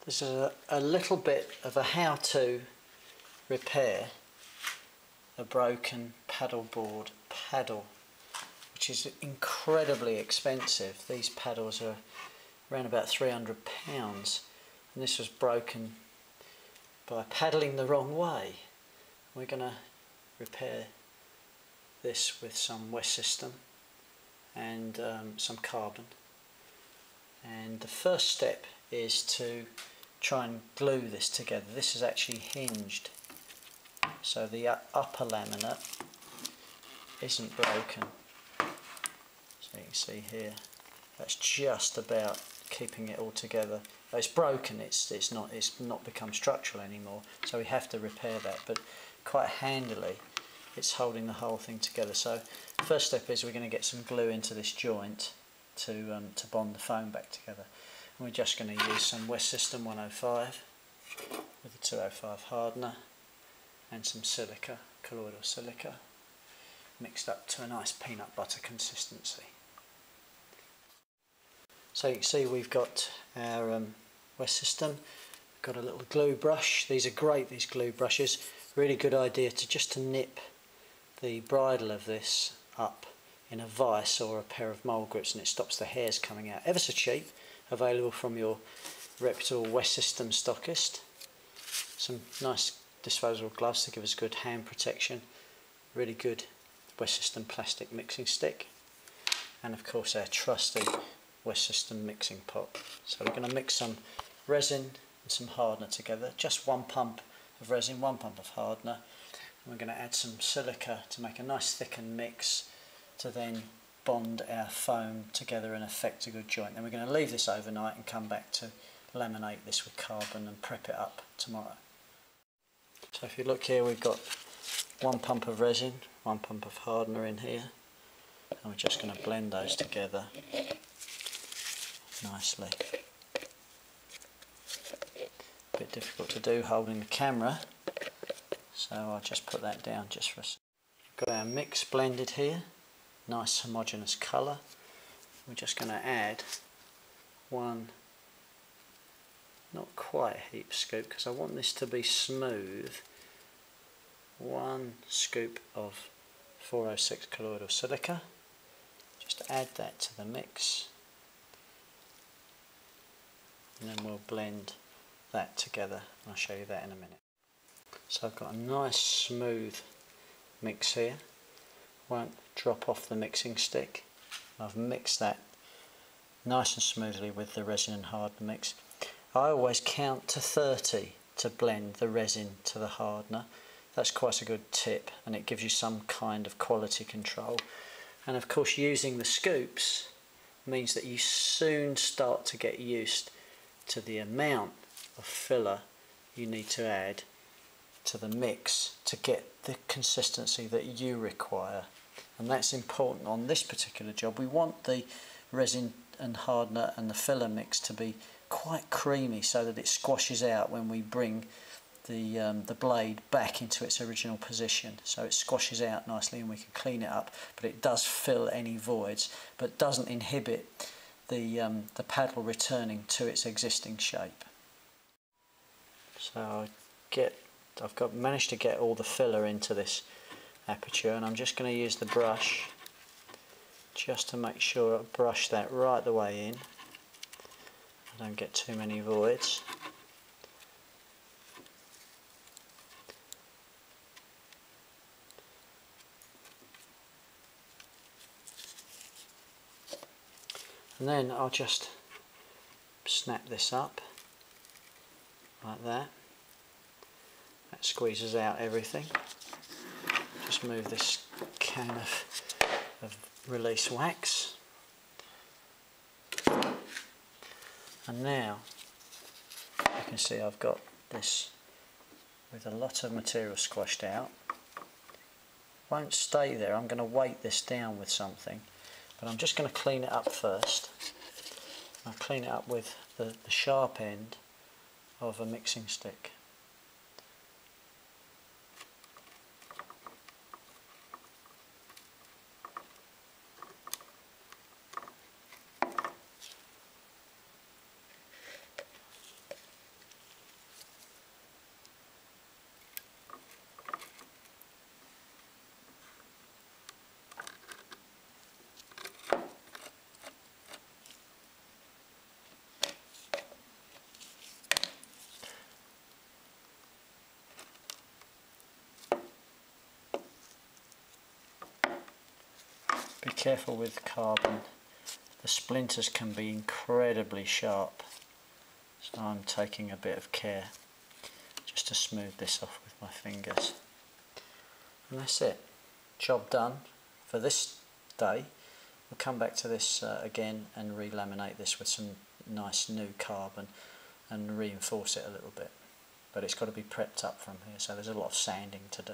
This is a little bit of a how-to repair a broken paddleboard paddle, which is incredibly expensive. These paddles are around about £300, and this was broken by paddling the wrong way. We're going to repair this with some West System and some carbon, and the first step is to try and glue this together. This is actually hinged, so the upper laminate isn't broken. So you can see here, that's just about keeping it all together. It's broken, it's not become structural anymore, so we have to repair that, but quite handily it's holding the whole thing together. So first step is we're going to get some glue into this joint to bond the foam back together. And we're just going to use some West System 105 with a 205 hardener and some silica, colloidal silica, mixed up to a nice peanut butter consistency. So you can see we've got our West System, got a little glue brush. These are great, these glue brushes. Really good idea to nip the bridle of this up in a vise or a pair of mole grips, and it stops the hairs coming out. Ever so cheap, available from your reputable West System stockist. Some nice disposable gloves to give us good hand protection. Really good West System plastic mixing stick, and of course our trusty West System mixing pot. So we're going to mix some resin and some hardener together. Just one pump of resin, one pump of hardener, and we're going to add some silica to make a nice thickened mix to then bond our foam together and effect a good joint. Then we're going to leave this overnight and come back to laminate this with carbon and prep it up tomorrow. So if you look here, we've got one pump of resin, one pump of hardener in here, and we're just going to blend those together nicely. A bit difficult to do holding the camera, so I'll just put that down just for a second. We've got our mix blended here, nice homogeneous colour. We're just going to add one, not quite a heap scoop because I want this to be smooth, one scoop of 406 colloidal silica. Just add that to the mix, and then we'll blend that together, and I'll show you that in a minute. So I've got a nice smooth mix here, won't drop off the mixing stick. I've mixed that nice and smoothly with the resin and hardener mix. I always count to 30 to blend the resin to the hardener. That's quite a good tip, and it gives you some kind of quality control. And of course, using the scoops means that you soon start to get used to the amount of filler you need to add to the mix to get the consistency that you require. And that's important on this particular job. We want the resin and hardener and the filler mix to be quite creamy so that it squashes out when we bring the blade back into its original position. So it squashes out nicely and we can clean it up, but it does fill any voids, but doesn't inhibit the paddle returning to its existing shape. So I've managed to get all the filler into this aperture, and I'm just going to use the brush just to make sure I brush that right the way in. I don't get too many voids. And then I'll just snap this up like that. That squeezes out everything. Just move this can of release wax. And now you can see I've got this with a lot of material squashed out. Won't stay there, I'm going to weight this down with something, but I'm just going to clean it up first. I'll clean it up with the sharp end of a mixing stick. careful with carbon. The splinters can be incredibly sharp, so I'm taking a bit of care just to smooth this off with my fingers. And that's it. Job done for this day. We'll come back to this again and re-laminate this with some nice new carbon and reinforce it a little bit. But it's got to be prepped up from here, so there's a lot of sanding to do.